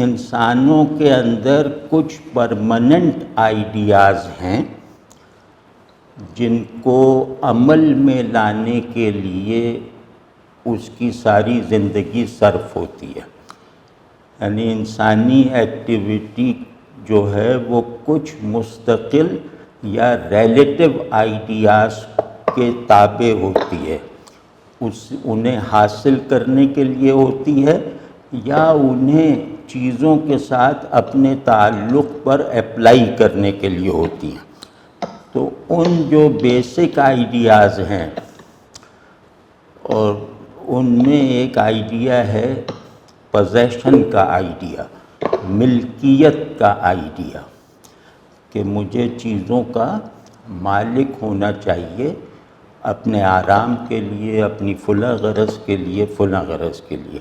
انسانوں کے اندر کچھ پرماننٹ آئیڈیاز ہیں جن کو عمل میں لانے کے لیے اس کی ساری زندگی صرف ہوتی ہے. یعنی انسانی ایکٹیویٹی جو ہے وہ کچھ مستقل یا ریلیٹو آئیڈیاز کے تابع ہوتی ہے. انہیں حاصل کرنے کے لیے ہوتی ہے یا انہیں چیزوں کے ساتھ اپنے تعلق پر اپلائی کرنے کے لیے ہوتی ہیں. تو ان جو بیسک آئیڈیاز ہیں، اور ان میں ایک آئیڈیا ہے پوزیشن کا آئیڈیا، ملکیت کا آئیڈیا، کہ مجھے چیزوں کا مالک ہونا چاہیے اپنے آرام کے لیے، اپنی فلاں غرض کے لیے، فلاں غرض کے لیے.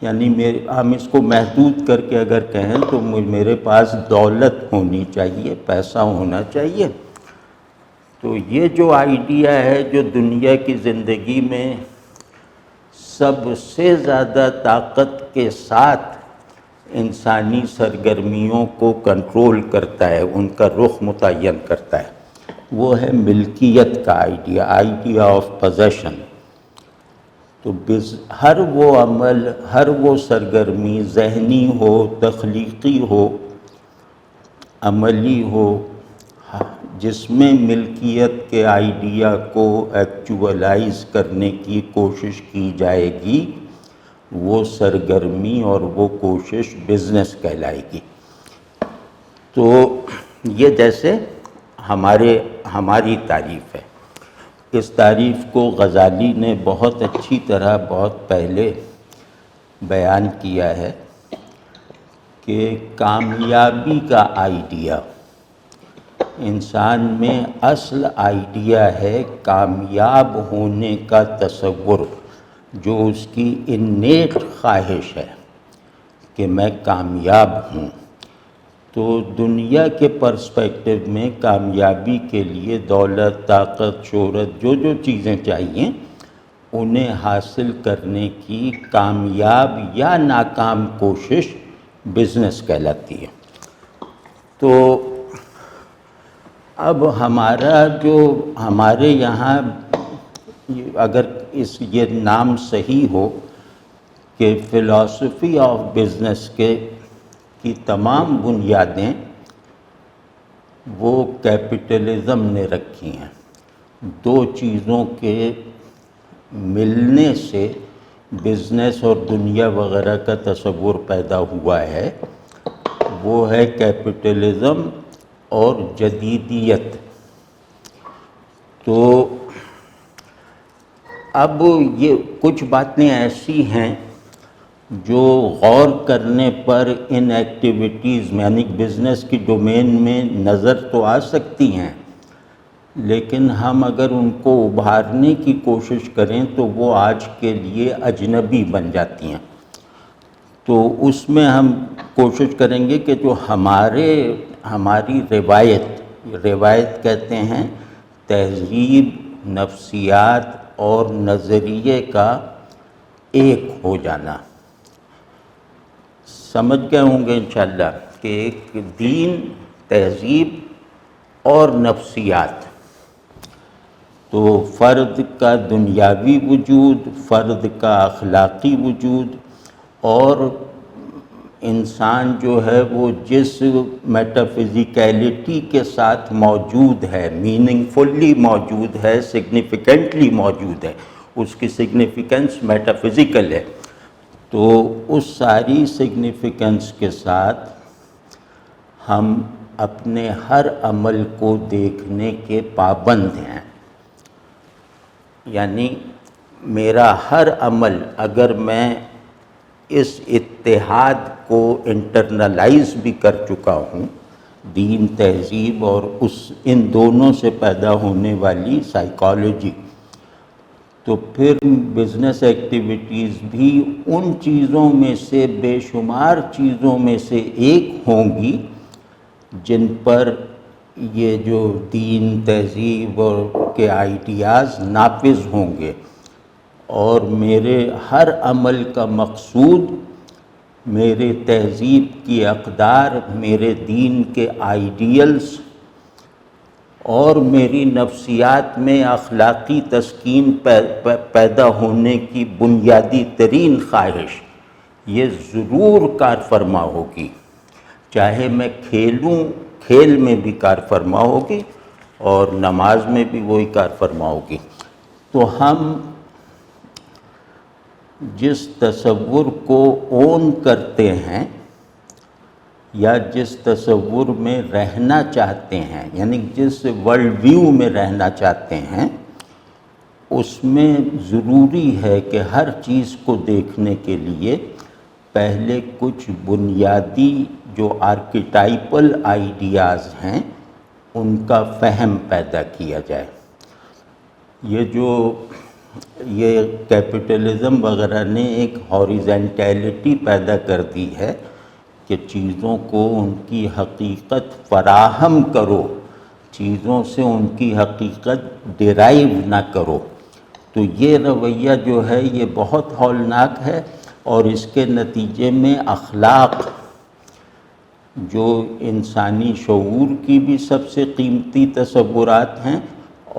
یعنی ہم اس کو محدود کر کے اگر کہیں تو میرے پاس دولت ہونی چاہیے، پیسہ ہونا چاہیے. تو یہ جو آئیڈیا ہے جو دنیا کی زندگی میں سب سے زیادہ طاقت کے ساتھ انسانی سرگرمیوں کو کنٹرول کرتا ہے، ان کا رخ متعین کرتا ہے، وہ ہے ملکیت کا آئیڈیا آف پوزیشن. تو ہر وہ عمل، ہر وہ سرگرمی، ذہنی ہو، تخلیقی ہو، عملی ہو، جس میں ملکیت کے آئیڈیا کو ایکچولائز کرنے کی کوشش کی جائے گی، وہ سرگرمی اور وہ کوشش بزنس کہلائے گی. تو یہ جیسے ہماری تعریف ہے. اس تعریف کو غزالی نے بہت اچھی طرح بہت پہلے بیان کیا ہے کہ کامیابی کا آئیڈیا، انسان میں اصل آئیڈیا ہے کامیاب ہونے کا تصور، جو اس کی انیٹ خواہش ہے کہ میں کامیاب ہوں. تو دنیا کے پرسپیکٹو میں کامیابی کے لیے دولت، طاقت، شہرت، جو چیزیں چاہیے، انہیں حاصل کرنے کی کامیاب یا ناکام کوشش بزنس کہلاتی ہے. تو اب ہمارے یہاں اگر یہ نام صحیح ہو کہ فلسفی آف بزنس کی تمام بنیادیں وہ کیپٹلزم نے رکھی ہیں. دو چیزوں کے ملنے سے بزنس اور دنیا وغیرہ کا تصور پیدا ہوا ہے، وہ ہے کیپٹلزم اور جدیدیت. تو اب یہ کچھ باتیں ایسی ہیں جو غور کرنے پر ان ایکٹیویٹیز میں یعنی بزنس کی ڈومین میں نظر تو آ سکتی ہیں، لیکن ہم اگر ان کو ابھارنے کی کوشش کریں تو وہ آج کے لیے اجنبی بن جاتی ہیں. تو اس میں ہم کوشش کریں گے کہ جو ہماری روایت کہتے ہیں تہذیب، نفسیات اور نظریے کا ایک ہو جانا. سمجھ گئے ہوں گے انشاءاللہ کہ ایک دین، تہذیب اور نفسیات. تو فرد کا دنیاوی وجود، فرد کا اخلاقی وجود، اور انسان جو ہے وہ جس میٹافزیکیلٹی کے ساتھ موجود ہے، میننگ فلی موجود ہے، سگنیفیکنٹلی موجود ہے، اس کی سگنیفیکنس میٹافزیکل ہے. تو اس ساری سگنیفیکنس کے ساتھ ہم اپنے ہر عمل کو دیکھنے کے پابند ہیں. یعنی میرا ہر عمل اگر میں اس اتحاد کو انٹرنلائز بھی کر چکا ہوں، دین، تہذیب اور ان دونوں سے پیدا ہونے والی سائیکالوجی، تو پھر بزنس ایکٹیویٹیز بھی ان چیزوں میں سے، بے شمار چیزوں میں سے ایک ہوں گی جن پر یہ جو دین، تہذیب اور کے آئیڈیاز نافذ ہوں گے. اور میرے ہر عمل کا مقصود میرے تہذیب کی اقدار، میرے دین کے آئیڈیلز اور میری نفسیات میں اخلاقی تسکین پیدا ہونے کی بنیادی ترین خواہش یہ ضرور کار فرما ہوگی، چاہے میں کھیلوں، کھیل میں بھی کار فرما ہوگی اور نماز میں بھی وہی کار فرما ہوگی۔ تو ہم جس تصور کو اون کرتے ہیں یا جس تصور میں رہنا چاہتے ہیں، یعنی جس ورلڈ ویو میں رہنا چاہتے ہیں، اس میں ضروری ہے کہ ہر چیز کو دیکھنے کے لیے پہلے کچھ بنیادی جو آرکیٹائپل آئیڈیاز ہیں ان کا فہم پیدا کیا جائے۔ یہ کیپٹلزم وغیرہ نے ایک ہاریزنٹیلٹی پیدا کر دی ہے کہ چیزوں کو ان کی حقیقت فراہم کرو، چیزوں سے ان کی حقیقت ڈیرائیو نہ کرو۔ تو یہ رویہ جو ہے یہ بہت ہولناک ہے، اور اس کے نتیجے میں اخلاق جو انسانی شعور کی بھی سب سے قیمتی تصورات ہیں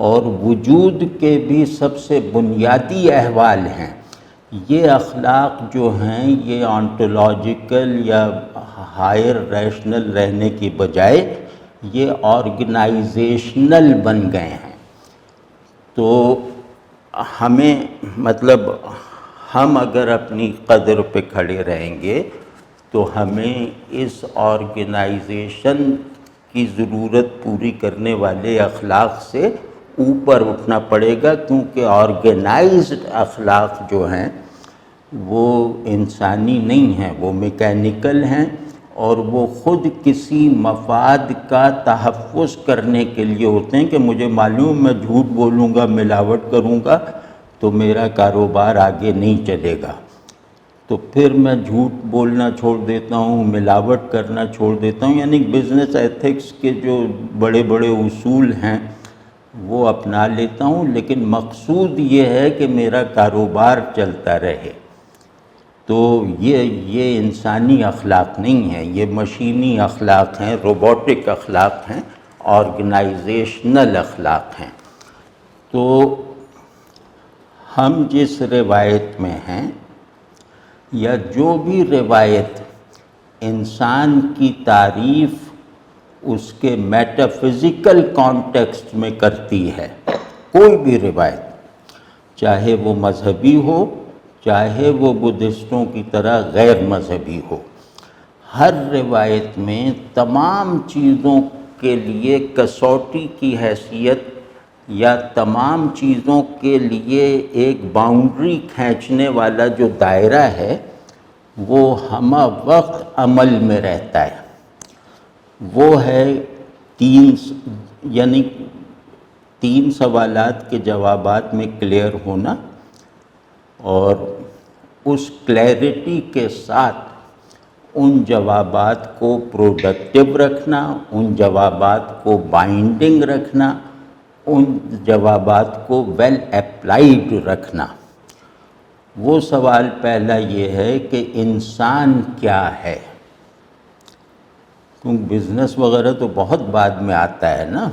اور وجود کے بھی سب سے بنیادی احوال ہیں، یہ اخلاق جو ہیں یہ آنٹولوجیکل یا ہائر ریشنل رہنے کی بجائے یہ آرگنائزیشنل بن گئے ہیں۔ تو ہمیں ہم اگر اپنی قدر پہ کھڑے رہیں گے تو ہمیں اس آرگنائزیشن کی ضرورت پوری کرنے والے اخلاق سے اوپر اٹھنا پڑے گا، کیونکہ آرگنائزڈ اخلاق جو ہیں وہ انسانی نہیں ہیں، وہ میکینیکل ہیں، اور وہ خود کسی مفاد کا تحفظ کرنے کے لیے ہوتے ہیں کہ مجھے معلوم میں جھوٹ بولوں گا، ملاوٹ کروں گا تو میرا کاروبار آگے نہیں چلے گا، تو پھر میں جھوٹ بولنا چھوڑ دیتا ہوں، ملاوٹ کرنا چھوڑ دیتا ہوں، یعنی بزنس ایتھکس کے جو بڑے بڑے اصول ہیں وہ اپنا لیتا ہوں، لیکن مقصود یہ ہے کہ میرا کاروبار چلتا رہے۔ تو یہ انسانی اخلاق نہیں ہیں، یہ مشینی اخلاق ہیں، روبوٹک اخلاق ہیں، آرگنائزیشنل اخلاق ہیں۔ تو ہم جس روایت میں ہیں یا جو بھی روایت انسان کی تعریف اس کے میٹافزیکل کانٹیکسٹ میں کرتی ہے، کوئی بھی روایت، چاہے وہ مذہبی ہو چاہے وہ بدھسٹوں کی طرح غیر مذہبی ہو، ہر روایت میں تمام چیزوں کے لیے کسوٹی کی حیثیت یا تمام چیزوں کے لیے ایک باؤنڈری کھینچنے والا جو دائرہ ہے وہ ہمہ وقت عمل میں رہتا ہے۔ وہ ہے تین سوالات کے جوابات میں کلیئر ہونا، اور اس کلیئرٹی کے ساتھ ان جوابات کو پروڈکٹیو رکھنا، ان جوابات کو بائنڈنگ رکھنا، ان جوابات کو ویل اپلائیڈ رکھنا۔ وہ سوال پہلا یہ ہے کہ انسان کیا ہے، کیونکہ بزنس وغیرہ تو بہت بعد میں آتا ہے نا،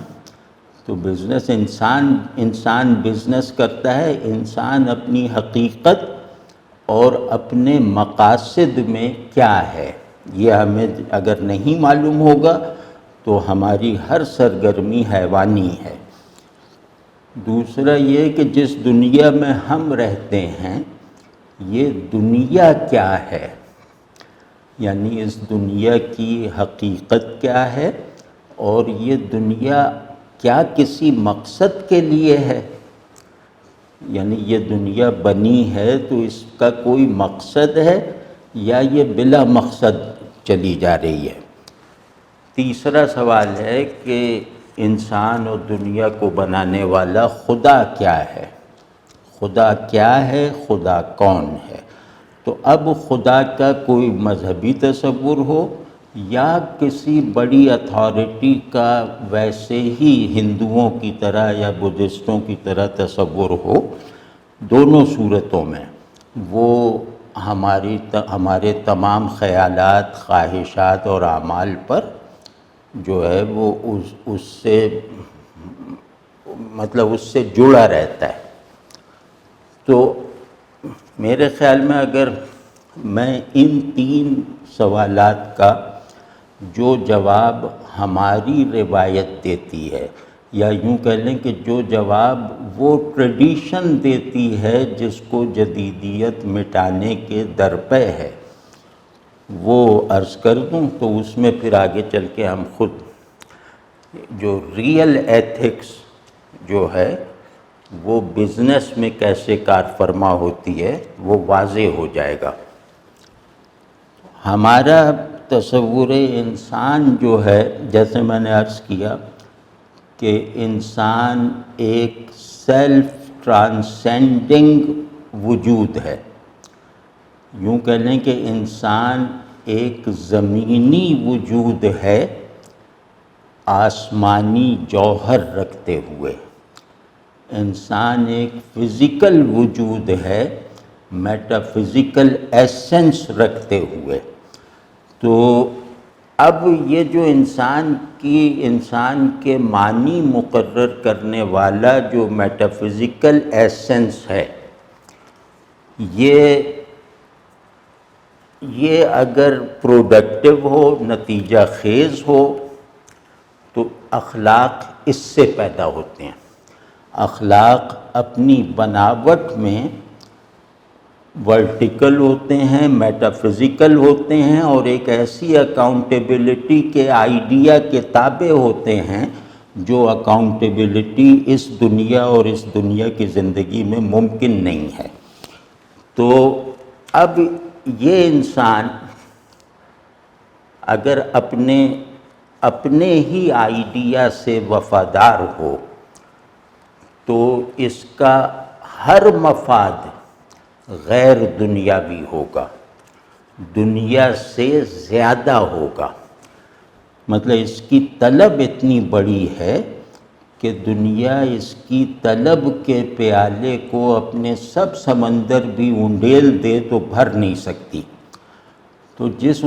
تو بزنس انسان بزنس کرتا ہے، انسان اپنی حقیقت اور اپنے مقاصد میں کیا ہے یہ ہمیں اگر نہیں معلوم ہوگا تو ہماری ہر سرگرمی حیوانی ہے۔ دوسرا یہ کہ جس دنیا میں ہم رہتے ہیں یہ دنیا کیا ہے، یعنی اس دنیا کی حقیقت کیا ہے، اور یہ دنیا کیا کسی مقصد کے لیے ہے، یعنی یہ دنیا بنی ہے تو اس کا کوئی مقصد ہے یا یہ بلا مقصد چلی جا رہی ہے۔ تیسرا سوال ہے کہ انسان اور دنیا کو بنانے والا خدا کیا ہے، خدا کیا ہے، خدا کون ہے۔ تو اب خدا کا کوئی مذہبی تصور ہو یا کسی بڑی اتھارٹی کا ویسے ہی ہندوؤں کی طرح یا بدھسٹوں کی طرح تصور ہو، دونوں صورتوں میں وہ ہمارے تمام خیالات، خواہشات اور اعمال پر جو ہے وہ اس سے مطلب اس سے جڑا رہتا ہے۔ تو میرے خیال میں اگر میں ان 3 سوالات کا جو جواب ہماری روایت دیتی ہے، یا یوں کہہ لیں کہ جو جواب وہ ٹریڈیشن دیتی ہے جس کو جدیدیت مٹانے کے درپے ہے، وہ عرض کر دوں تو اس میں پھر آگے چل کے ہم خود جو ریئل ایتھکس جو ہے وہ بزنس میں کیسے کار فرما ہوتی ہے وہ واضح ہو جائے گا۔ ہمارا تصور انسان جو ہے، جیسے میں نے عرض کیا کہ انسان ایک سیلف ٹرانسینڈنگ وجود ہے، یوں کہہ لیں کہ انسان ایک زمینی وجود ہے آسمانی جوہر رکھتے ہوئے، انسان ایک فزیکل وجود ہے میٹا فزیکل ایسنس رکھتے ہوئے۔ تو اب یہ جو انسان کے معنی مقرر کرنے والا جو میٹا فزیکل ایسنس ہے، یہ اگر پروڈکٹیو ہو، نتیجہ خیز ہو، تو اخلاق اس سے پیدا ہوتے ہیں۔ اخلاق اپنی بناوٹ میں ورٹیکل ہوتے ہیں، میٹا فزیکل ہوتے ہیں، اور ایک ایسی اکاؤنٹیبلٹی کے آئیڈیا کے تابع ہوتے ہیں جو اکاؤنٹیبلٹی اس دنیا اور اس دنیا کی زندگی میں ممکن نہیں ہے۔ تو اب یہ انسان اگر اپنے ہی آئیڈیا سے وفادار ہو تو اس کا ہر مفاد غیر دنیاوی ہوگا، دنیا سے زیادہ ہوگا۔ مطلب اس کی طلب اتنی بڑی ہے کہ دنیا اس کی طلب کے پیالے کو اپنے سب سمندر بھی انڈیل دے تو بھر نہیں سکتی۔ تو جس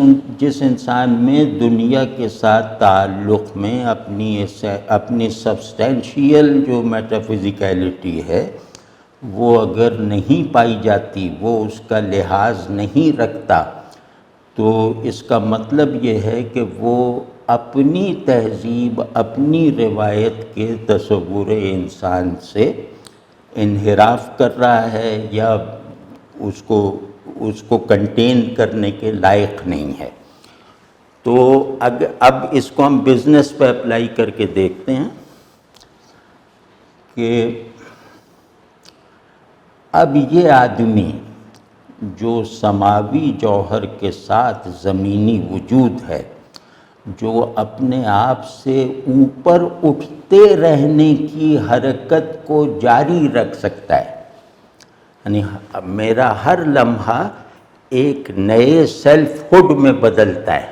انسان میں دنیا کے ساتھ تعلق میں اپنی سبسٹینشیل جو میٹا فزیکیلٹی ہے وہ اگر نہیں پائی جاتی، وہ اس کا لحاظ نہیں رکھتا، تو اس کا مطلب یہ ہے کہ وہ اپنی تہذیب، اپنی روایت کے تصور انسان سے انحراف کر رہا ہے، یا اس کو کنٹین کرنے کے لائق نہیں ہے۔ تو اب اس کو ہم بزنس پہ اپلائی کر کے دیکھتے ہیں کہ اب یہ آدمی جو سماوی جوہر کے ساتھ زمینی وجود ہے، جو اپنے آپ سے اوپر اٹھتے رہنے کی حرکت کو جاری رکھ سکتا ہے، یعنی میرا ہر لمحہ ایک نئے سیلف ہوڈ میں بدلتا ہے،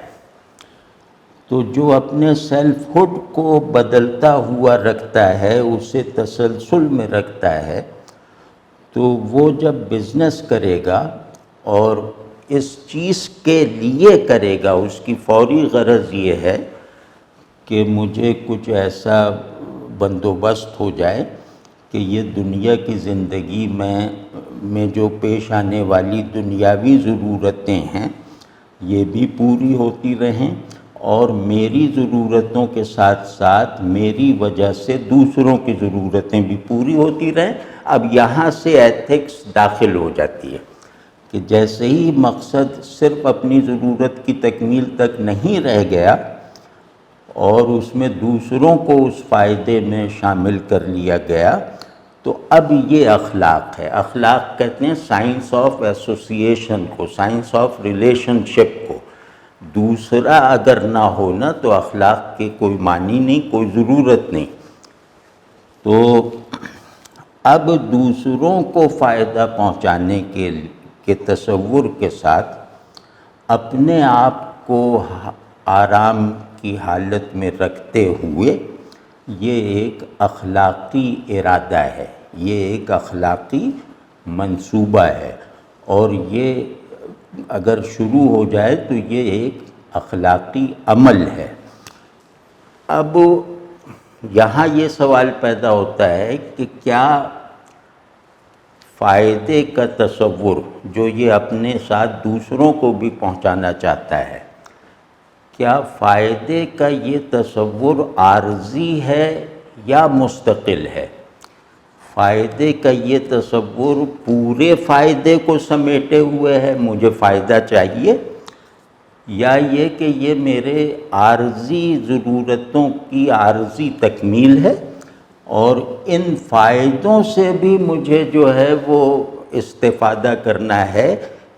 تو جو اپنے سیلف ہوڈ کو بدلتا ہوا رکھتا ہے، اسے تسلسل میں رکھتا ہے، تو وہ جب بزنس کرے گا اور اس چیز کے لیے کرے گا، اس کی فوری غرض یہ ہے کہ مجھے کچھ ایسا بندوبست ہو جائے کہ یہ دنیا کی زندگی میں جو پیش آنے والی دنیاوی ضرورتیں ہیں یہ بھی پوری ہوتی رہیں، اور میری ضرورتوں کے ساتھ ساتھ میری وجہ سے دوسروں کی ضرورتیں بھی پوری ہوتی رہیں۔ اب یہاں سے ایتھکس داخل ہو جاتی ہے کہ جیسے ہی مقصد صرف اپنی ضرورت کی تکمیل تک نہیں رہ گیا اور اس میں دوسروں کو اس فائدے میں شامل کر لیا گیا، تو اب یہ اخلاق ہے۔ اخلاق کہتے ہیں سائنس آف ایسوسیشن کو، سائنس آف ریلیشن شپ کو۔ دوسرا اگر نہ ہونا تو اخلاق کے کوئی معنی نہیں، کوئی ضرورت نہیں۔ تو اب دوسروں کو فائدہ پہنچانے کے تصور کے ساتھ اپنے آپ کو آرام کی حالت میں رکھتے ہوئے یہ ایک اخلاقی ارادہ ہے، یہ ایک اخلاقی منصوبہ ہے، اور یہ اگر شروع ہو جائے تو یہ ایک اخلاقی عمل ہے۔ اب یہاں یہ سوال پیدا ہوتا ہے کہ کیا فائدے کا تصور جو یہ اپنے ساتھ دوسروں کو بھی پہنچانا چاہتا ہے، کیا فائدے کا یہ تصور عارضی ہے یا مستقل ہے؟ فائدے کا یہ تصور پورے فائدے کو سمیٹے ہوئے ہے، مجھے فائدہ چاہیے، یا یہ کہ یہ میرے عارضی ضرورتوں کی عارضی تکمیل ہے اور ان فائدوں سے بھی مجھے جو ہے وہ استفادہ کرنا ہے،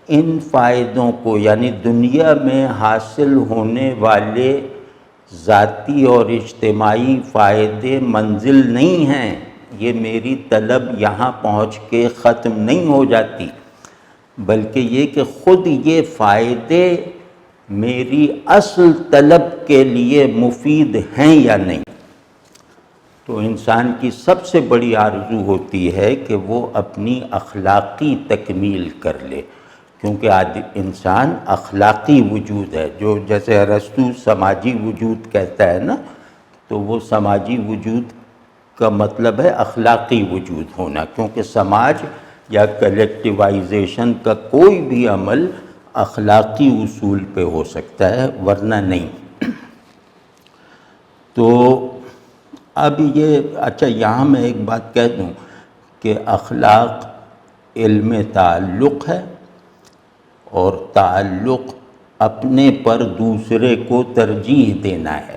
ان فائدوں کو یعنی دنیا میں حاصل ہونے والے ذاتی اور اجتماعی فائدے منزل نہیں ہیں، یہ میری طلب یہاں پہنچ کے ختم نہیں ہو جاتی، بلکہ یہ کہ خود یہ فائدے میری اصل طلب کے لیے مفید ہیں یا نہیں۔ تو انسان کی سب سے بڑی آرزو ہوتی ہے کہ وہ اپنی اخلاقی تکمیل کر لے، کیونکہ انسان اخلاقی وجود ہے، جو جیسے ارسطو سماجی وجود کہتا ہے نا، تو وہ سماجی وجود کا مطلب ہے اخلاقی وجود ہونا، کیونکہ سماج یا کلیکٹیوائزیشن کا کوئی بھی عمل اخلاقی اصول پہ ہو سکتا ہے ورنہ نہیں۔ تو اب یہ اچھا یہاں میں ایک بات کہہ دوں کہ اخلاق علم تعلق ہے، اور تعلق اپنے پر دوسرے کو ترجیح دینا ہے۔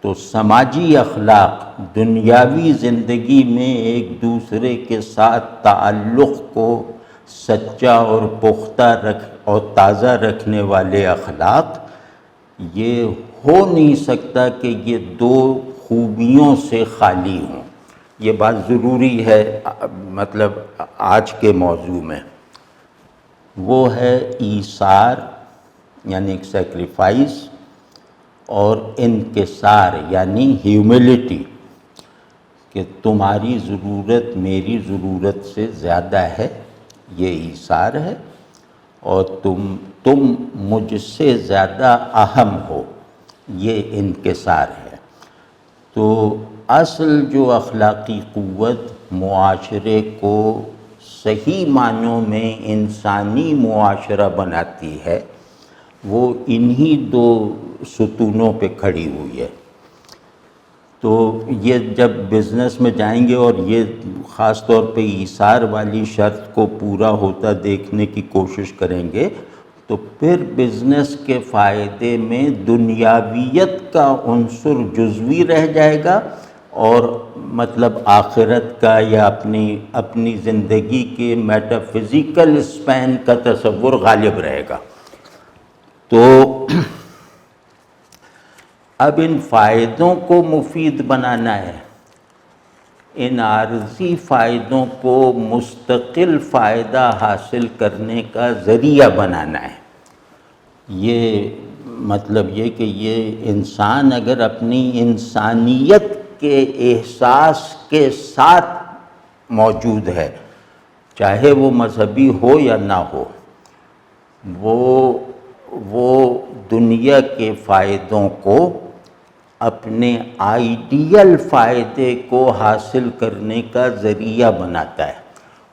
تو سماجی اخلاق دنیاوی زندگی میں ایک دوسرے کے ساتھ تعلق کو سچا اور پختہ اور تازہ رکھنے والے اخلاق، یہ ہو نہیں سکتا کہ یہ دو خوبیوں سے خالی ہوں۔ یہ بات ضروری ہے مطلب آج کے موضوع میں، وہ ہے ایثار یعنی ایک سیکریفائس، اور انکسار یعنی ہیوملٹی، کہ تمہاری ضرورت میری ضرورت سے زیادہ ہے، یہ ایثار ہے، اور تم مجھ سے زیادہ اہم ہو، یہ انکسار ہے۔ تو اصل جو اخلاقی قوت معاشرے کو صحیح معنوں میں انسانی معاشرہ بناتی ہے، وہ انہی دو ستونوں پہ کھڑی ہوئی ہے۔ تو یہ جب بزنس میں جائیں گے اور یہ خاص طور پہ ایثار والی شرط کو پورا ہوتا دیکھنے کی کوشش کریں گے، تو پھر بزنس کے فائدے میں دنیاویت کا عنصر جزوی رہ جائے گا، اور مطلب آخرت کا یا اپنی زندگی کے میٹا فزیکل اسپین کا تصور غالب رہے گا۔ تو اب ان فائدوں کو مفید بنانا ہے، ان عارضی فائدوں کو مستقل فائدہ حاصل کرنے کا ذریعہ بنانا ہے۔ یہ مطلب یہ کہ یہ انسان اگر اپنی انسانیت کے احساس کے ساتھ موجود ہے، چاہے وہ مذہبی ہو یا نہ ہو، وہ دنیا کے فائدوں کو اپنے آئیڈیل فائدے کو حاصل کرنے کا ذریعہ بناتا ہے،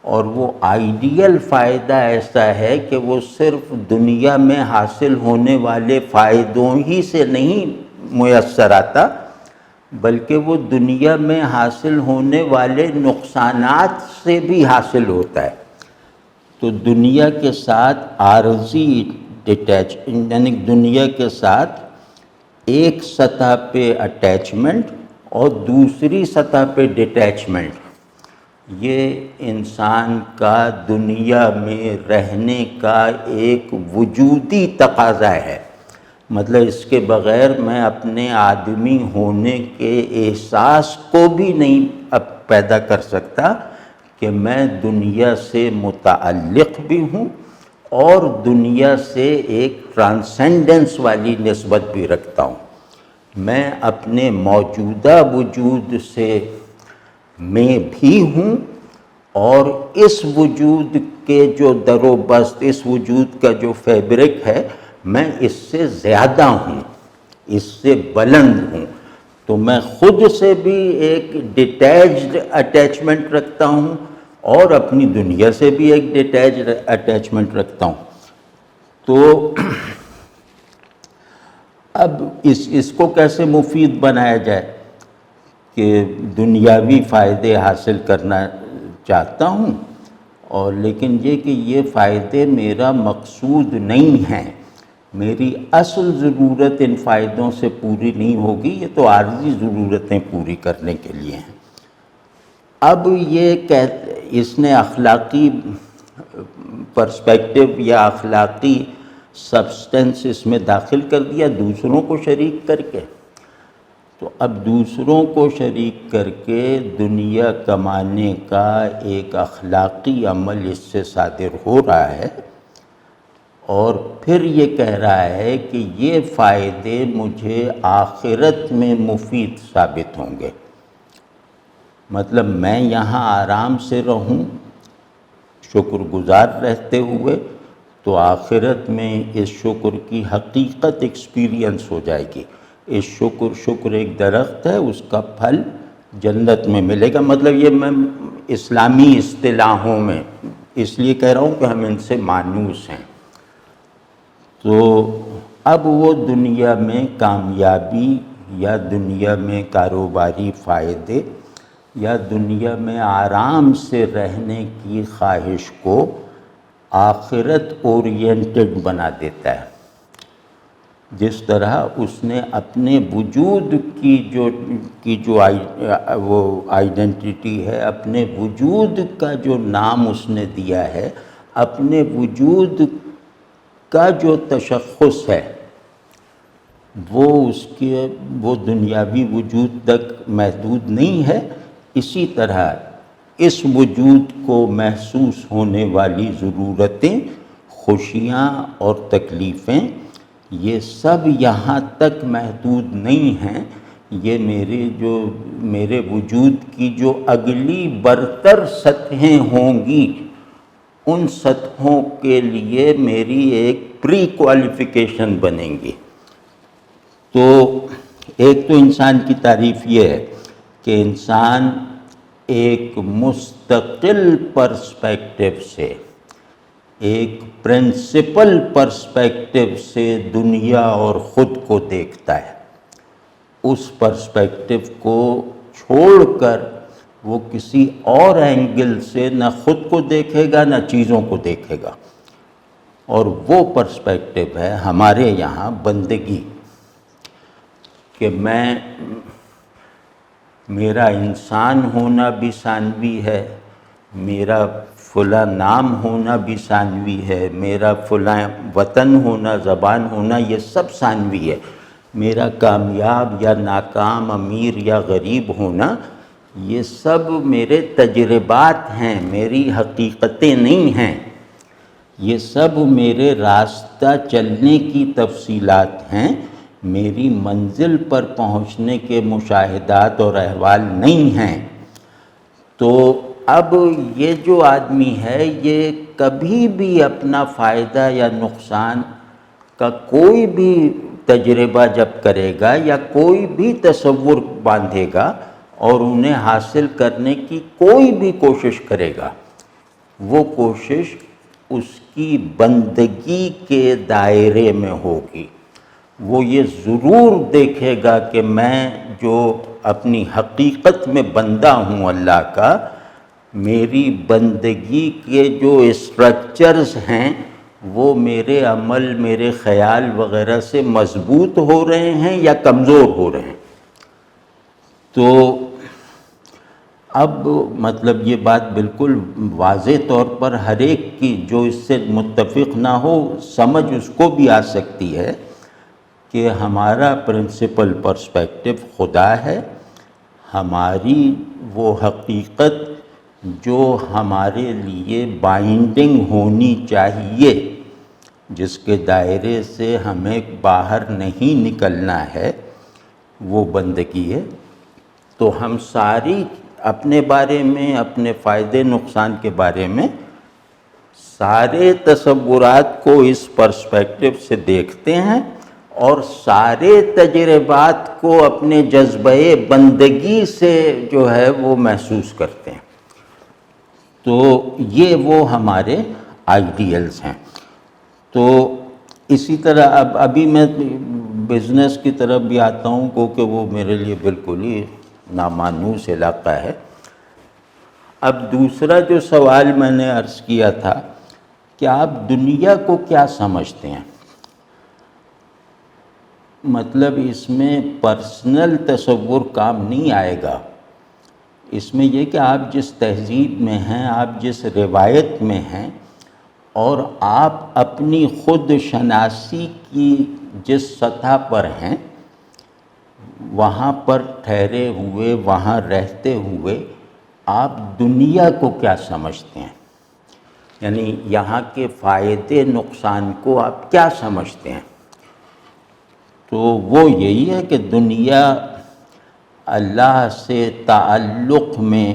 اور وہ آئیڈیل فائدہ ایسا ہے کہ وہ صرف دنیا میں حاصل ہونے والے فائدوں ہی سے نہیں میسر آتا، بلکہ وہ دنیا میں حاصل ہونے والے نقصانات سے بھی حاصل ہوتا ہے۔ تو دنیا کے ساتھ عارضی یعنی دنیا کے ساتھ ایک سطح پہ اٹیچمنٹ اور دوسری سطح پہ ڈیٹیچمنٹ، یہ انسان کا دنیا میں رہنے کا ایک وجودی تقاضا ہے۔ مطلب اس کے بغیر میں اپنے آدمی ہونے کے احساس کو بھی نہیں پیدا کر سکتا کہ میں دنیا سے متعلق بھی ہوں اور دنیا سے ایک ٹرانسینڈنس والی نسبت بھی رکھتا ہوں۔ میں اپنے موجودہ وجود سے میں بھی ہوں اور اس وجود کے جو در و بست، اس وجود کا جو فیبرک ہے، میں اس سے زیادہ ہوں، اس سے بلند ہوں، تو میں خود سے بھی ایک ڈیٹیچڈ اٹیچمنٹ رکھتا ہوں اور اپنی دنیا سے بھی ایک ڈیٹیچڈ اٹیچمنٹ رکھتا ہوں۔ تو اب اس کو کیسے مفید بنایا جائے کہ دنیاوی فائدے حاصل کرنا چاہتا ہوں، اور لیکن یہ کہ یہ فائدے میرا مقصود نہیں ہیں، میری اصل ضرورت ان فائدوں سے پوری نہیں ہوگی، یہ تو عارضی ضرورتیں پوری کرنے کے لیے ہیں۔ اب یہ اس نے اخلاقی پرسپیکٹو یا اخلاقی سبسٹنس اس میں داخل کر دیا دوسروں کو شریک کر کے۔ تو اب دوسروں کو شریک کر کے دنیا کمانے کا ایک اخلاقی عمل اس سے صادر ہو رہا ہے، اور پھر یہ کہہ رہا ہے کہ یہ فائدے مجھے آخرت میں مفید ثابت ہوں گے۔ مطلب میں یہاں آرام سے رہوں شکر گزار رہتے ہوئے، تو آخرت میں اس شکر کی حقیقت ایکسپیرینس ہو جائے گی۔ اس شکر ایک درخت ہے، اس کا پھل جنت میں ملے گا۔ مطلب یہ میں اسلامی اصطلاحوں میں اس لیے کہہ رہا ہوں کہ ہم ان سے مانوس ہیں۔ تو اب وہ دنیا میں کامیابی یا دنیا میں کاروباری فائدے یا دنیا میں آرام سے رہنے کی خواہش کو آخرت اورینٹڈ بنا دیتا ہے۔ جس طرح اس نے اپنے وجود کی جو وہ آئیڈینٹی ہے، اپنے وجود کا جو نام اس نے دیا ہے، اپنے وجود کا جو تشخص ہے، وہ دنیاوی وجود تک محدود نہیں ہے۔ اسی طرح اس وجود کو محسوس ہونے والی ضرورتیں، خوشیاں اور تکلیفیں، یہ سب یہاں تک محدود نہیں ہیں۔ یہ میرے وجود کی جو اگلی برتر سطحیں ہوں گی، ان سطحوں کے لیے میری ایک پری کوالیفیکیشن بنیں گی۔ تو ایک تو انسان کی تعریف یہ ہے کہ انسان ایک مستقل پرسپیکٹو سے، ایک پرنسپل پرسپیکٹو سے دنیا اور خود کو دیکھتا ہے۔ اس پرسپیکٹو کو چھوڑ کر وہ کسی اور اینگل سے نہ خود کو دیکھے گا نہ چیزوں کو دیکھے گا، اور وہ پرسپیکٹو ہے ہمارے یہاں بندگی، کہ میرا انسان ہونا بھی ثانوی ہے، میرا فلاں نام ہونا بھی ثانوی ہے، میرا فلاں وطن ہونا، زبان ہونا، یہ سب ثانوی ہے۔ میرا کامیاب یا ناکام، امیر یا غریب ہونا، یہ سب میرے تجربات ہیں، میری حقیقتیں نہیں ہیں۔ یہ سب میرے راستہ چلنے کی تفصیلات ہیں، میری منزل پر پہنچنے کے مشاہدات اور احوال نہیں ہیں۔ تو اب یہ جو آدمی ہے، یہ کبھی بھی اپنا فائدہ یا نقصان کا کوئی بھی تجربہ جب کرے گا یا کوئی بھی تصور باندھے گا اور انہیں حاصل کرنے کی کوئی بھی کوشش کرے گا، وہ کوشش اس کی بندگی کے دائرے میں ہوگی۔ وہ یہ ضرور دیکھے گا کہ میں جو اپنی حقیقت میں بندہ ہوں اللہ کا، میری بندگی کے جو اسٹرکچرز ہیں وہ میرے عمل، میرے خیال وغیرہ سے مضبوط ہو رہے ہیں یا کمزور ہو رہے ہیں۔ تو اب مطلب یہ بات بالکل واضح طور پر ہر ایک کی جو اس سے متفق نہ ہو سمجھ اس کو بھی آ سکتی ہے کہ ہمارا پرنسپل پرسپیکٹو خدا ہے، ہماری وہ حقیقت جو ہمارے لیے بائنڈنگ ہونی چاہیے، جس کے دائرے سے ہمیں باہر نہیں نکلنا ہے، وہ بندگی ہے۔ تو ہم ساری اپنے بارے میں، اپنے فائدے نقصان کے بارے میں سارے تصورات کو اس پرسپیکٹو سے دیکھتے ہیں اور سارے تجربات کو اپنے جذبہ بندگی سے جو ہے وہ محسوس کرتے ہیں۔ تو یہ وہ ہمارے آئیڈیلز ہیں۔ تو اسی طرح ابھی میں بزنس کی طرف بھی آتا ہوں، کیونکہ وہ میرے لیے بالکل ہی نامانوس علاقہ ہے۔ اب دوسرا جو سوال میں نے عرض کیا تھا کہ آپ دنیا کو کیا سمجھتے ہیں، مطلب اس میں پرسنل تصور کام نہیں آئے گا، اس میں یہ کہ آپ جس تہذیب میں ہیں، آپ جس روایت میں ہیں، اور آپ اپنی خود شناسی کی جس سطح پر ہیں، وہاں پر ٹھہرے ہوئے، وہاں رہتے ہوئے آپ دنیا کو کیا سمجھتے ہیں، یعنی یہاں کے فائدے نقصان کو آپ کیا سمجھتے ہیں۔ تو وہ یہی ہے کہ دنیا اللہ سے تعلق میں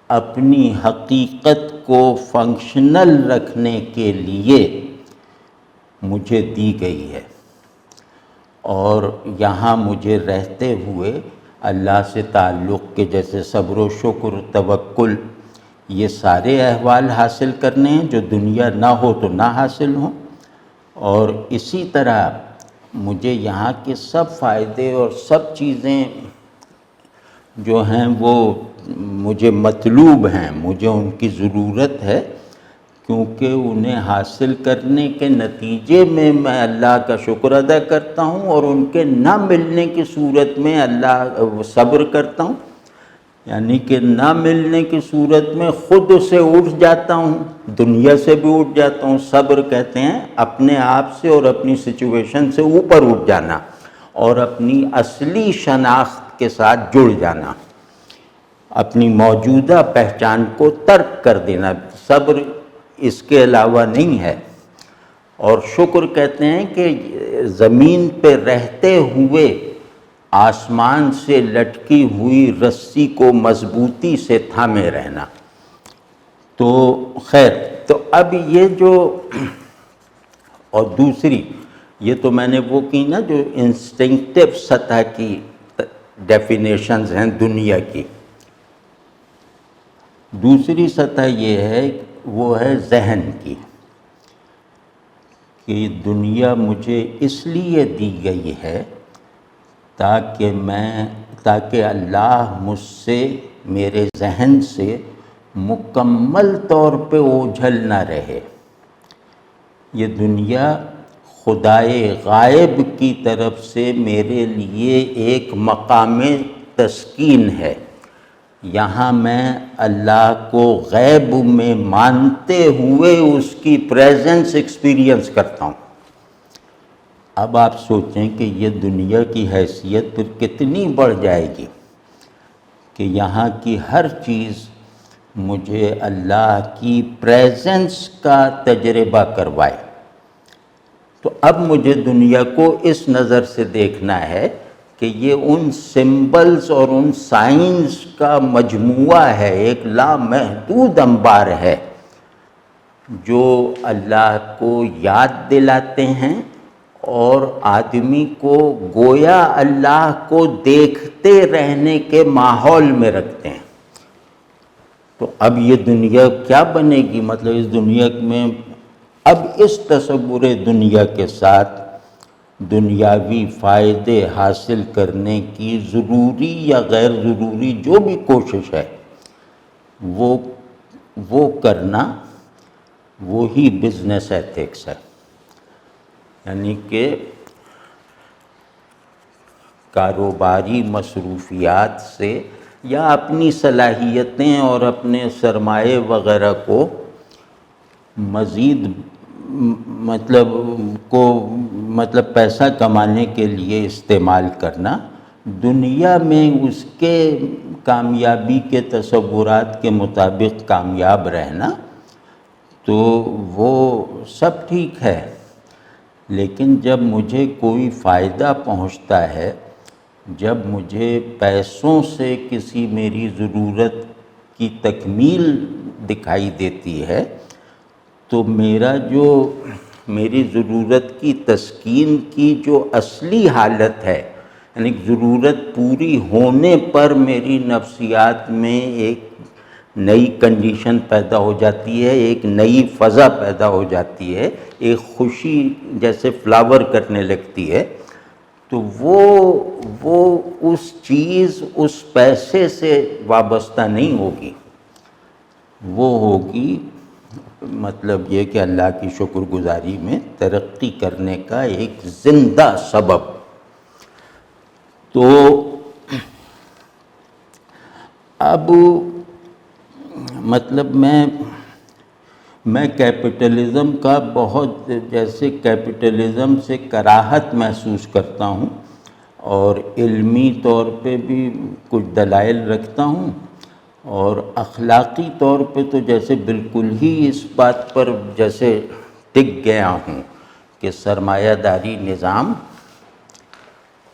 اپنی حقیقت کو فنکشنل رکھنے کے لیے مجھے دی گئی ہے، اور یہاں مجھے رہتے ہوئے اللہ سے تعلق کے جیسے صبر و شکر، توکل، یہ سارے احوال حاصل کرنے ہیں جو دنیا نہ ہو تو نہ حاصل ہوں، اور اسی طرح مجھے یہاں کے سب فائدے اور سب چیزیں جو ہیں وہ مجھے مطلوب ہیں، مجھے ان کی ضرورت ہے، کیونکہ انہیں حاصل کرنے کے نتیجے میں میں اللہ کا شکر ادا کرتا ہوں، اور ان کے نہ ملنے کی صورت میں اللہ صبر کرتا ہوں، یعنی کہ نہ ملنے کی صورت میں خود سے اٹھ جاتا ہوں، دنیا سے بھی اٹھ جاتا ہوں۔ صبر کہتے ہیں اپنے آپ سے اور اپنی سچویشن سے اوپر اٹھ جانا اور اپنی اصلی شناخت کے ساتھ جڑ جانا، اپنی موجودہ پہچان کو ترک کر دینا۔ صبر اس کے علاوہ نہیں ہے۔ اور شکر کہتے ہیں کہ زمین پہ رہتے ہوئے آسمان سے لٹکی ہوئی رسی کو مضبوطی سے تھامے رہنا۔ تو خیر، تو اب یہ جو، اور دوسری یہ تو میں نے وہ کی نا جو انسٹنکٹیو سطح کی ڈیفینیشنز ہیں دنیا کی۔ دوسری سطح یہ ہے، وہ ہے ذہن کی، کہ دنیا مجھے اس لیے دی گئی ہے تاکہ اللہ مجھ سے، میرے ذہن سے مکمل طور پہ اوجھل نہ رہے۔ یہ دنیا خدائے غائب کی طرف سے میرے لیے ایک مقام تسکین ہے، یہاں میں اللہ کو غیب میں مانتے ہوئے اس کی پریزنس ایکسپیرینس کرتا ہوں۔ اب آپ سوچیں کہ یہ دنیا کی حیثیت پھر کتنی بڑھ جائے گی کہ یہاں کی ہر چیز مجھے اللہ کی پریزنس کا تجربہ کروائے۔ تو اب مجھے دنیا کو اس نظر سے دیکھنا ہے کہ یہ ان سمبلز اور ان سائنز کا مجموعہ ہے، ایک لامحدود انبار ہے جو اللہ کو یاد دلاتے ہیں اور آدمی کو گویا اللہ کو دیکھتے رہنے کے ماحول میں رکھتے ہیں۔ تو اب یہ دنیا کیا بنے گی، مطلب اس دنیا میں اب اس تصور دنیا کے ساتھ دنیاوی فائدے حاصل کرنے کی ضروری یا غیر ضروری جو بھی کوشش ہے وہ کرنا، وہی بزنس ایتھکس ہے، یعنی کہ کاروباری مصروفیات سے یا اپنی صلاحیتیں اور اپنے سرمایے وغیرہ کو مزید مطلب پیسہ کمانے کے لیے استعمال کرنا، دنیا میں اس کے کامیابی کے تصورات کے مطابق کامیاب رہنا، تو وہ سب ٹھیک ہے۔ لیکن جب مجھے کوئی فائدہ پہنچتا ہے جب مجھے پیسوں سے کسی میری ضرورت کی تکمیل دکھائی دیتی ہے تو میری ضرورت کی تسکین کی جو اصلی حالت ہے، یعنی ضرورت پوری ہونے پر میری نفسیات میں ایک نئی کنڈیشن پیدا ہو جاتی ہے، ایک نئی فضا پیدا ہو جاتی ہے، ایک خوشی جیسے فلاور کرنے لگتی ہے، تو وہ اس چیز اس پیسے سے وابستہ نہیں ہوگی، وہ ہوگی مطلب یہ کہ اللہ کی شکر گزاری میں ترقی کرنے کا ایک زندہ سبب۔ تو اب مطلب میں کیپٹلزم کا بہت جیسے کیپٹلزم سے کراہت محسوس کرتا ہوں، اور علمی طور پہ بھی کچھ دلائل رکھتا ہوں، اور اخلاقی طور پہ تو جیسے بالکل ہی اس بات پر جیسے ٹک گیا ہوں کہ سرمایہ داری نظام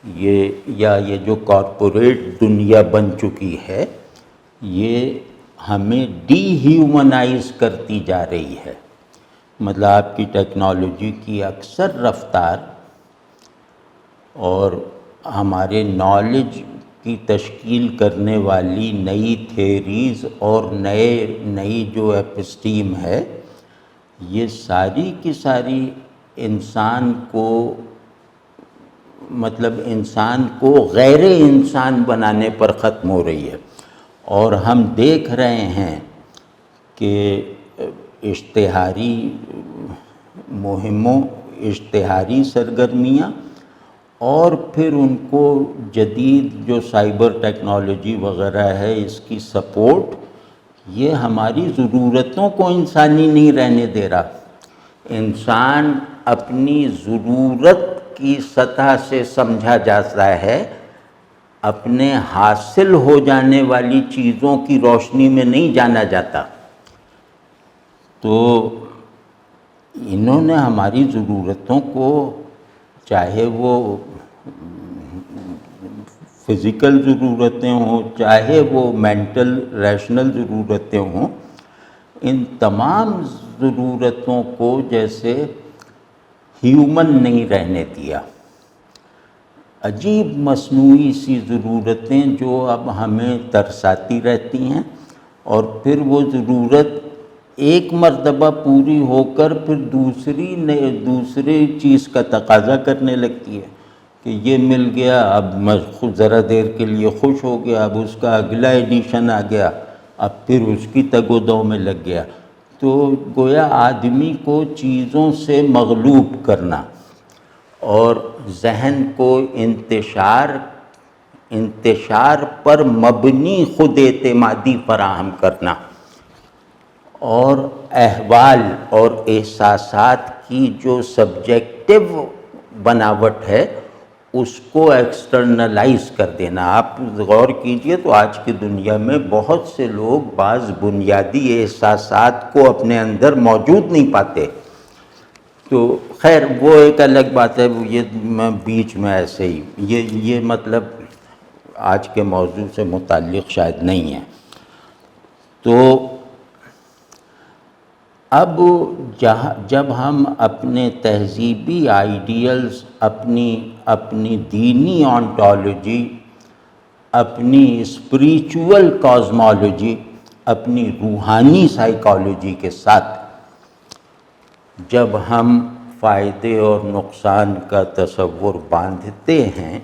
یہ جو کارپوریٹ دنیا بن چکی ہے، یہ ہمیں ڈی ہیومنائز کرتی جا رہی ہے۔ مطلب آپ کی ٹیکنالوجی کی اکثر رفتار اور ہمارے نالج کی تشکیل کرنے والی نئی تھیریز اور نئی جو ایپسٹیم ہے، یہ ساری کی ساری انسان کو غیر انسان بنانے پر ختم ہو رہی ہے، اور ہم دیکھ رہے ہیں کہ اشتہاری مہموں، اشتہاری سرگرمیاں، اور پھر ان کو جدید جو سائبر ٹیکنالوجی وغیرہ ہے اس کی سپورٹ، یہ ہماری ضرورتوں کو انسانی نہیں رہنے دے رہا۔ انسان اپنی ضرورت کی سطح سے سمجھا جاتا ہے، اپنے حاصل ہو جانے والی چیزوں کی روشنی میں نہیں جانا جاتا۔ تو انہوں نے ہماری ضرورتوں کو، چاہے وہ فزیکل ضرورتیں ہوں، چاہے وہ مینٹل ریشنل ضرورتیں ہوں، ان تمام ضرورتوں کو جیسے ہیومن نہیں رہنے دیا۔ عجیب مصنوعی سی ضرورتیں جو اب ہمیں ترساتی رہتی ہیں، اور پھر وہ ضرورت ایک مرتبہ پوری ہو کر پھر دوسری چیز کا تقاضا کرنے لگتی ہے کہ یہ مل گیا، اب میں خود ذرا دیر کے لیے خوش ہو گیا، اب اس کا اگلا ایڈیشن آ گیا، اب پھر اس کی تگ و دو میں لگ گیا۔ تو گویا آدمی کو چیزوں سے مغلوب کرنا اور ذہن کو انتشار پر مبنی خود اعتمادی فراہم کرنا، اور احوال اور احساسات کی جو سبجیکٹو بناوٹ ہے اس کو ایکسٹرنلائز کر دینا۔ آپ غور کیجئے تو آج کی دنیا میں بہت سے لوگ بعض بنیادی احساسات کو اپنے اندر موجود نہیں پاتے۔ تو خیر وہ ایک الگ بات ہے، یہ میں بیچ میں ایسے ہی یہ مطلب آج کے موضوع سے متعلق شاید نہیں ہے۔ تو اب جب ہم اپنے تہذیبی آئیڈیلز، اپنی دینی آنٹولوجی، اپنی اسپریچول کازمالوجی، اپنی روحانی سائیکالوجی کے ساتھ جب ہم فائدے اور نقصان کا تصور باندھتے ہیں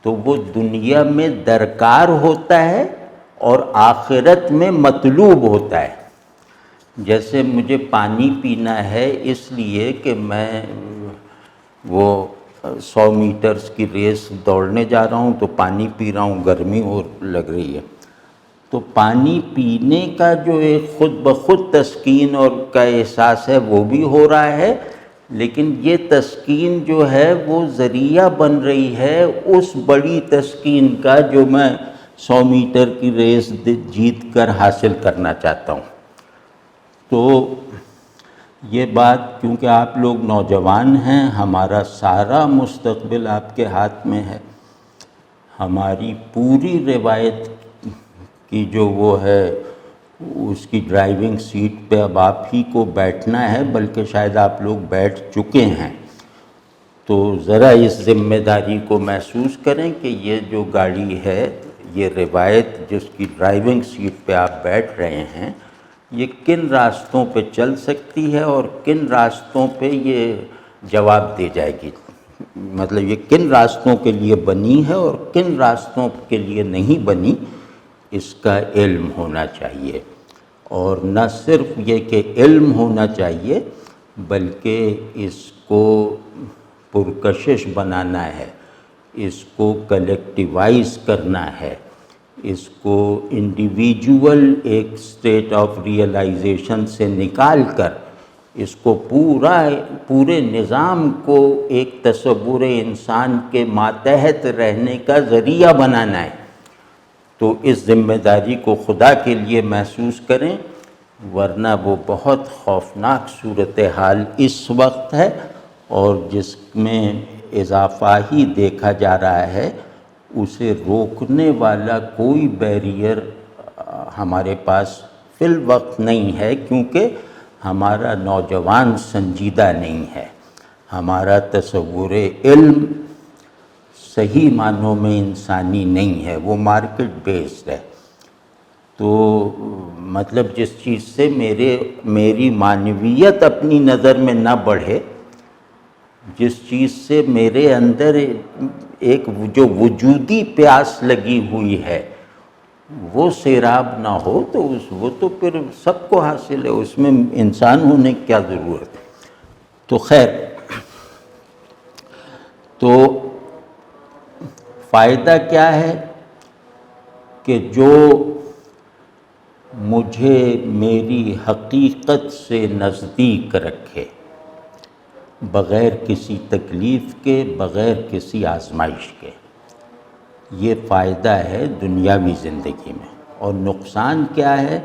تو وہ دنیا میں درکار ہوتا ہے اور آخرت میں مطلوب ہوتا ہے۔ جیسے مجھے پانی پینا ہے اس لیے کہ میں وہ 100 میٹرز کی ریس دوڑنے جا رہا ہوں تو پانی پی رہا ہوں، گرمی ہو لگ رہی ہے، تو پانی پینے کا جو ایک خود بخود تسکین اور کا احساس ہے وہ بھی ہو رہا ہے، لیکن یہ تسکین جو ہے وہ ذریعہ بن رہی ہے اس بڑی تسکین کا جو میں 100 میٹر کی ریس جیت کر حاصل کرنا چاہتا ہوں۔ تو یہ بات کیونکہ آپ لوگ نوجوان ہیں، ہمارا سارا مستقبل آپ کے ہاتھ میں ہے، ہماری پوری روایت کی جو وہ ہے اس کی ڈرائیونگ سیٹ پہ اب آپ ہی کو بیٹھنا ہے، بلکہ شاید آپ لوگ بیٹھ چکے ہیں، تو ذرا اس ذمہ داری کو محسوس کریں کہ یہ جو گاڑی ہے، یہ روایت جس کی ڈرائیونگ سیٹ پہ آپ بیٹھ رہے ہیں، یہ کن راستوں پہ چل سکتی ہے اور کن راستوں پہ یہ جواب دے جائے گی، مطلب یہ کن راستوں کے لیے بنی ہے اور کن راستوں کے لیے نہیں بنی، اس کا علم ہونا چاہیے۔ اور نہ صرف یہ کہ علم ہونا چاہیے، بلکہ اس کو پرکشش بنانا ہے، اس کو کلیکٹیوائز کرنا ہے، اس کو انڈیویجول ایک سٹیٹ آف ریئلائزیشن سے نکال کر اس کو پورے نظام کو ایک تصور انسان کے ماتحت رہنے کا ذریعہ بنانا ہے۔ تو اس ذمہ داری کو خدا کے لیے محسوس کریں، ورنہ وہ بہت خوفناک صورتحال اس وقت ہے، اور جس میں اضافہ ہی دیکھا جا رہا ہے، اسے روکنے والا کوئی بیریئر ہمارے پاس فی الوقت نہیں ہے، کیونکہ ہمارا نوجوان سنجیدہ نہیں ہے، ہمارا تصور علم صحیح معنوں میں انسانی نہیں ہے، وہ مارکیٹ بیسڈ ہے۔ تو مطلب جس چیز سے میری معنویت اپنی نظر میں نہ بڑھے، جس چیز سے میرے اندر ایک جو وجودی پیاس لگی ہوئی ہے وہ سیراب نہ ہو، تو وہ تو پھر سب کو حاصل ہے، اس میں انسان ہونے کی کیا ضرورت ہے۔ تو خیر، تو فائدہ کیا ہے کہ جو مجھے میری حقیقت سے نزدیک رکھے، بغیر کسی تکلیف کے، بغیر کسی آزمائش کے، یہ فائدہ ہے دنیاوی زندگی میں۔ اور نقصان کیا ہے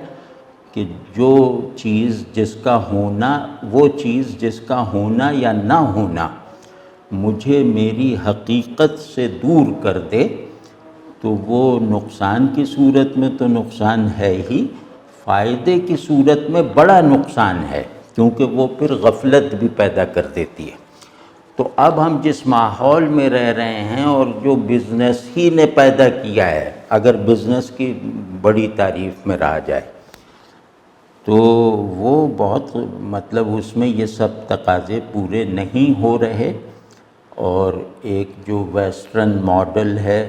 کہ جو چیز جس کا ہونا، وہ چیز جس کا ہونا یا نہ ہونا مجھے میری حقیقت سے دور کر دے، تو وہ نقصان کی صورت میں تو نقصان ہے ہی، فائدے کی صورت میں بڑا نقصان ہے، کیونکہ وہ پھر غفلت بھی پیدا کر دیتی ہے۔ تو اب ہم جس ماحول میں رہ رہے ہیں اور جو بزنس ہی نے پیدا کیا ہے، اگر بزنس کی بڑی تعریف میں رہا جائے، تو وہ بہت مطلب اس میں یہ سب تقاضے پورے نہیں ہو رہے، اور ایک جو ویسٹرن ماڈل ہے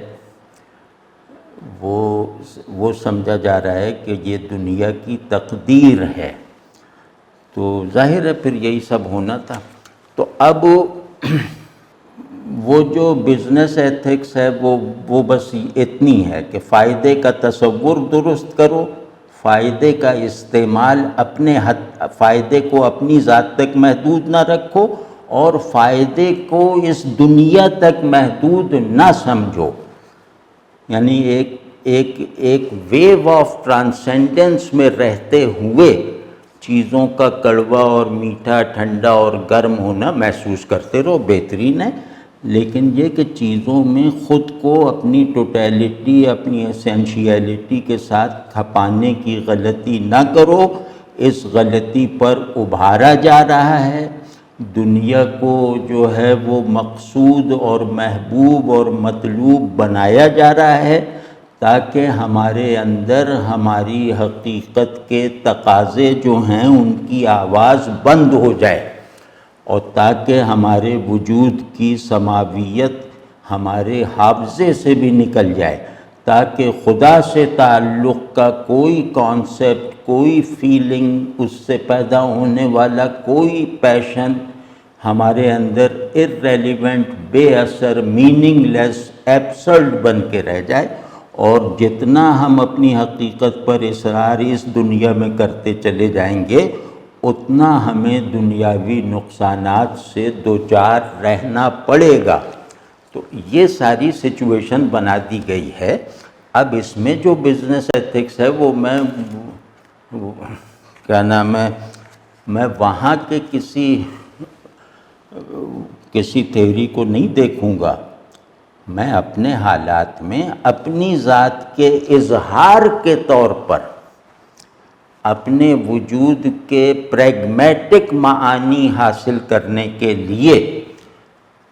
وہ سمجھا جا رہا ہے کہ یہ دنیا کی تقدیر ہے، تو ظاہر ہے پھر یہی سب ہونا تھا۔ تو اب وہ جو بزنس ایتھکس ہے وہ بس اتنی ہے کہ فائدے کا تصور درست کرو، فائدے کا استعمال فائدے کو اپنی ذات تک محدود نہ رکھو، اور فائدے کو اس دنیا تک محدود نہ سمجھو، یعنی ایک ویو آف ٹرانسینڈنس میں رہتے ہوئے چیزوں کا کڑوا اور میٹھا، ٹھنڈا اور گرم ہونا محسوس کرتے رہو، بہترین ہے۔ لیکن یہ کہ چیزوں میں خود کو اپنی ٹوٹیلٹی، اپنی اسینشیلٹی کے ساتھ کھپانے کی غلطی نہ کرو، اس غلطی پر ابھارا جا رہا ہے۔ دنیا کو جو ہے وہ مقصود اور محبوب اور مطلوب بنایا جا رہا ہے، تاکہ ہمارے اندر ہماری حقیقت کے تقاضے جو ہیں ان کی آواز بند ہو جائے، اور تاکہ ہمارے وجود کی سماویت ہمارے حافظے سے بھی نکل جائے، تاکہ خدا سے تعلق کا کوئی کانسیپٹ، کوئی فیلنگ، اس سے پیدا ہونے والا کوئی پیشن ہمارے اندر irrelevant، بے اثر، میننگ لیس، ایبسرڈ بن کے رہ جائے۔ اور جتنا ہم اپنی حقیقت پر اصرار اس دنیا میں کرتے چلے جائیں گے، اتنا ہمیں دنیاوی نقصانات سے دوچار رہنا پڑے گا۔ تو یہ ساری سچویشن بنا دی گئی ہے۔ اب اس میں جو بزنس ایتھکس ہے وہ میں وہاں کے کسی تھیوری کو نہیں دیکھوں گا، میں اپنے حالات میں اپنی ذات کے اظہار کے طور پر اپنے وجود کے پریگمیٹک معانی حاصل کرنے کے لیے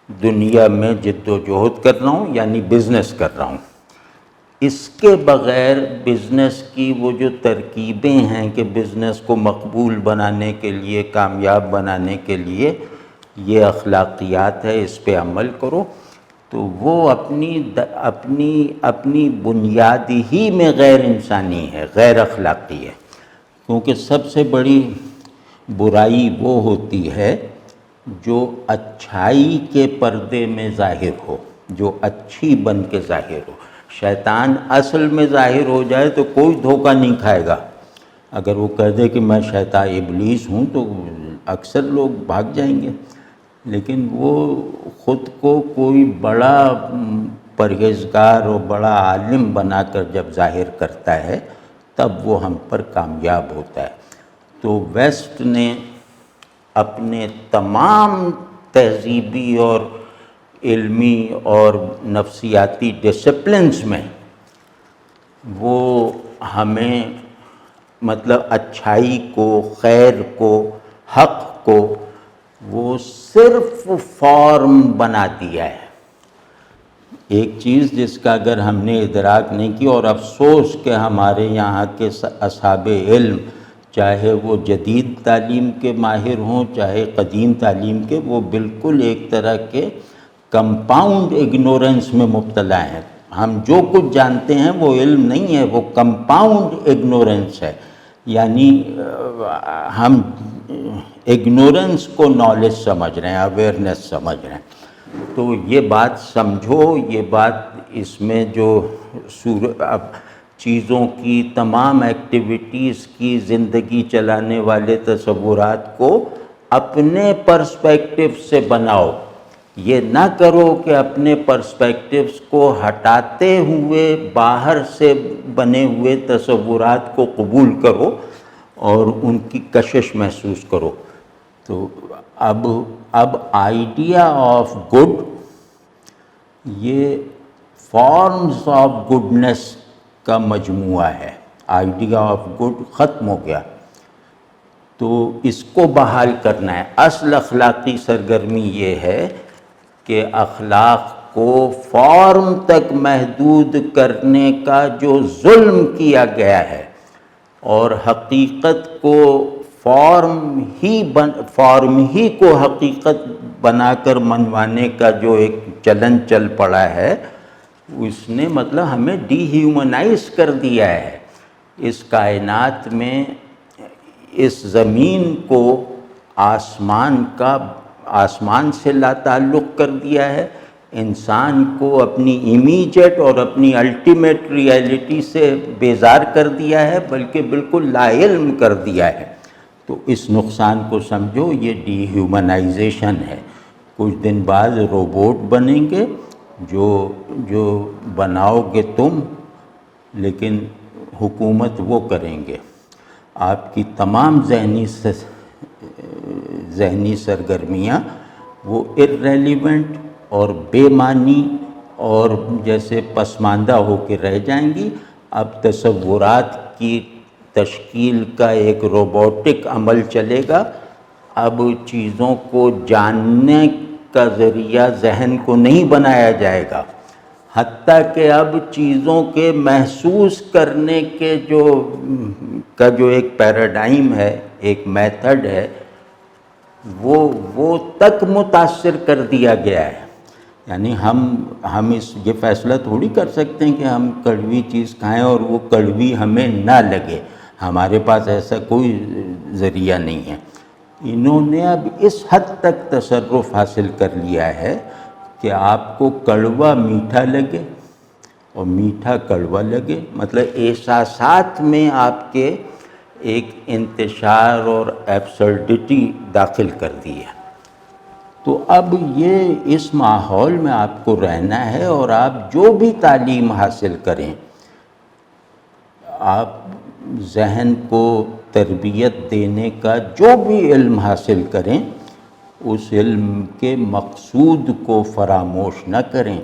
دنیا میں جد و جہد کر رہا ہوں، یعنی بزنس کر رہا ہوں۔ اس کے بغیر بزنس کی وہ جو ترکیبیں ہیں کہ بزنس کو مقبول بنانے کے لیے، کامیاب بنانے کے لیے یہ اخلاقیات ہے، اس پہ عمل کرو، تو وہ اپنی بنیاد ہی میں غیر انسانی ہے، غیر اخلاقی ہے۔ کیونکہ سب سے بڑی برائی وہ ہوتی ہے جو اچھائی کے پردے میں ظاہر ہو، جو اچھی بن کے ظاہر ہو۔ شیطان اصل میں ظاہر ہو جائے تو کوئی دھوکہ نہیں کھائے گا۔ اگر وہ کہہ دے کہ میں شیطان ابلیس ہوں تو اکثر لوگ بھاگ جائیں گے، لیکن وہ خود کو کوئی بڑا پرہیزگار اور بڑا عالم بنا کر جب ظاہر کرتا ہے تب وہ ہم پر کامیاب ہوتا ہے۔ تو ویسٹ نے اپنے تمام تہذیبی اور علمی اور نفسیاتی ڈسپلنز میں وہ ہمیں مطلب اچھائی کو، خیر کو، حق کو وہ صرف فارم بنا دیا ہے۔ ایک چیز جس کا اگر ہم نے ادراک نہیں کی، اور افسوس کہ ہمارے یہاں کے اصحاب علم چاہے وہ جدید تعلیم کے ماہر ہوں چاہے قدیم تعلیم کے، وہ بالکل ایک طرح کے کمپاؤنڈ اگنورنس میں مبتلا ہیں۔ ہم جو کچھ جانتے ہیں وہ علم نہیں ہے، وہ کمپاؤنڈ اگنورنس ہے، یعنی ہم اگنورنس کو نالج سمجھ رہے ہیں، اویئرنیس سمجھ رہے ہیں۔ تو یہ بات سمجھو، یہ بات اس میں جو اب چیزوں کی تمام ایکٹیویٹیز کی زندگی چلانے والے تصورات کو اپنے پرسپیکٹیو سے بناؤ۔ یہ نہ کرو کہ اپنے پرسپیکٹیوز کو ہٹاتے ہوئے باہر سے بنے ہوئے تصورات کو قبول کرو اور ان کی کشش محسوس کرو۔ تو اب آئیڈیا آف گڈ، یہ فارمز آف گڈنس کا مجموعہ ہے۔ آئیڈیا آف گڈ ختم ہو گیا، تو اس کو بحال کرنا ہے۔ اصل اخلاقی سرگرمی یہ ہے کہ اخلاق کو فارم تک محدود کرنے کا جو ظلم کیا گیا ہے اور حقیقت کو فارم ہی کو حقیقت بنا کر منوانے کا جو ایک چلن چل پڑا ہے، اس نے مطلب ہمیں ڈی ہیومنائز کر دیا ہے۔ اس کائنات میں اس زمین کو آسمان سے لا تعلق کر دیا ہے، انسان کو اپنی امیجیٹ اور اپنی الٹیمیٹ ریئلٹی سے بیزار کر دیا ہے، بلکہ بالکل لا علم کر دیا ہے۔ تو اس نقصان کو سمجھو، یہ ڈی ہیومنائزیشن ہے۔ کچھ دن بعد روبوٹ بنیں گے جو بناؤ گے تم، لیکن حکومت وہ کریں گے۔ آپ کی تمام ذہنی سرگرمیاں وہ irrelevant اور بے معنی اور جیسے پسماندہ ہو کے رہ جائیں گی۔ اب تصورات کی تشکیل کا ایک روبوٹک عمل چلے گا۔ اب چیزوں کو جاننے کا ذریعہ ذہن کو نہیں بنایا جائے گا، حتیٰ کہ اب چیزوں کے محسوس کرنے کے جو ایک پیراڈائم ہے، ایک میتھڈ ہے، وہ تک متاثر کر دیا گیا ہے۔ یعنی ہم یہ فیصلہ تھوڑی کر سکتے ہیں کہ ہم کڑوی چیز کھائیں اور وہ کڑوی ہمیں نہ لگے، ہمارے پاس ایسا کوئی ذریعہ نہیں ہے۔ انہوں نے اب اس حد تک تصرف حاصل کر لیا ہے کہ آپ کو کڑوا میٹھا لگے اور میٹھا کڑوا لگے، مطلب احساسات میں آپ کے ایک انتشار اور ایبسرڈٹی داخل کر دی ہے۔ تو اب یہ اس ماحول میں آپ کو رہنا ہے، اور آپ جو بھی تعلیم حاصل کریں، آپ ذہن کو تربیت دینے کا جو بھی علم حاصل کریں، اس علم کے مقصود کو فراموش نہ کریں۔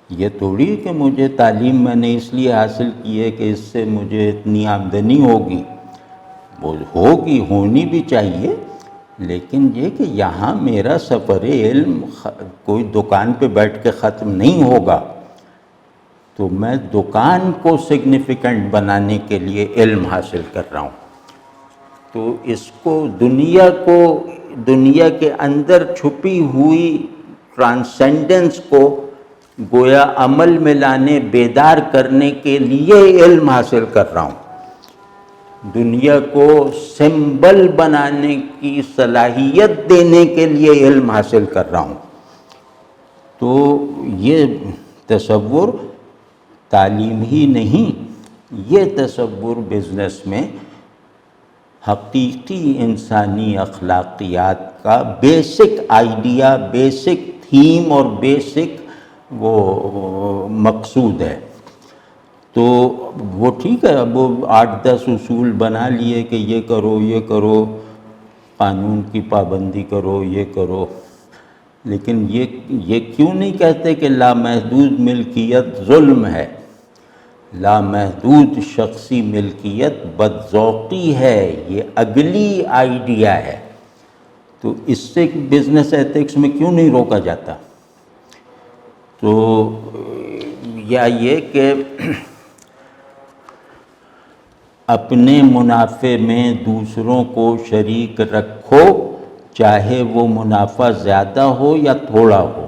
یہ تھوڑی کہ مجھے تعلیم میں نے اس لیے حاصل کی ہے کہ اس سے مجھے اتنی آمدنی ہوگی، وہ ہوگی، ہونی بھی چاہیے، لیکن یہ کہ یہاں میرا سفر علم کوئی دکان پہ بیٹھ کے ختم نہیں ہوگا، تو میں دکان کو سگنیفیکنٹ بنانے کے لیے علم حاصل کر رہا ہوں۔ تو اس کو دنیا کے اندر چھپی ہوئی ٹرانسینڈنس کو گویا عمل میں لانے، بیدار کرنے کے لیے علم حاصل کر رہا ہوں، دنیا کو سمبل بنانے کی صلاحیت دینے کے لیے علم حاصل کر رہا ہوں۔ تو یہ تصور تعلیم ہی نہیں، یہ تصور بزنس میں حقیقی انسانی اخلاقیات کا بیسک آئیڈیا، بیسک تھیم اور بیسک وہ مقصود ہے۔ تو وہ ٹھیک ہے، اب وہ 8-10 اصول بنا لیے کہ یہ کرو، یہ کرو، قانون کی پابندی کرو، یہ کرو، لیکن یہ کیوں نہیں کہتے کہ لامحدود ملکیت ظلم ہے، لامحدود شخصی ملکیت بدذوقی ہے، یہ اگلی آئیڈیا ہے؟ تو اس سے بزنس ایتھکس میں کیوں نہیں روکا جاتا؟ تو یا یہ کہ اپنے منافع میں دوسروں کو شریک رکھو، چاہے وہ منافع زیادہ ہو یا تھوڑا ہو۔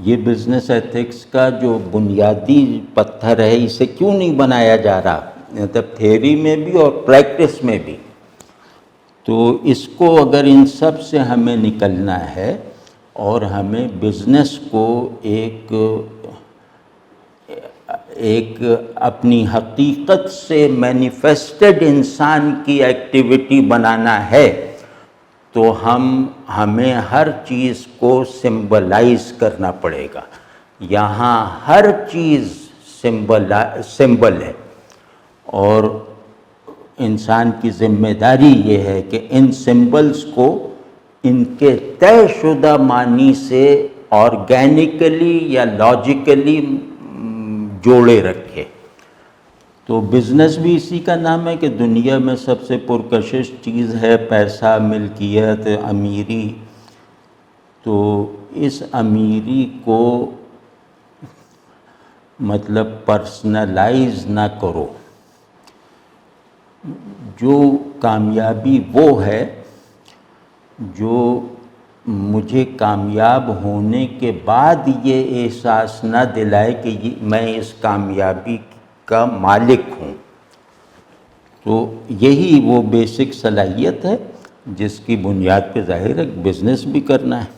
یہ بزنس ایتھکس کا جو بنیادی پتھر ہے، اسے کیوں نہیں بنایا جا رہا، مطلب تھیوری میں بھی اور پریکٹس میں بھی؟ تو اس کو اگر ان سب سے ہمیں نکلنا ہے اور ہمیں بزنس کو ایک اپنی حقیقت سے مینیفیسٹڈ انسان کی ایکٹیویٹی بنانا ہے، تو ہمیں ہر چیز کو سمبلائز کرنا پڑے گا۔ یہاں ہر چیز سمبل ہے، اور انسان کی ذمہ داری یہ ہے کہ ان سمبلز کو ان کے طے شدہ معنی سے آرگینیکلی یا لاجیکلی جوڑے رکھے۔ تو بزنس بھی اسی کا نام ہے کہ دنیا میں سب سے پرکشش چیز ہے پیسہ، ملکیت، امیری۔ تو اس امیری کو مطلب پرسنلائز نہ کرو۔ جو کامیابی وہ ہے جو مجھے کامیاب ہونے کے بعد یہ احساس نہ دلائے کہ میں اس کامیابی کا مالک ہوں۔ تو یہی وہ بیسک صلاحیت ہے جس کی بنیاد پہ ظاہر ہے بزنس بھی کرنا ہے۔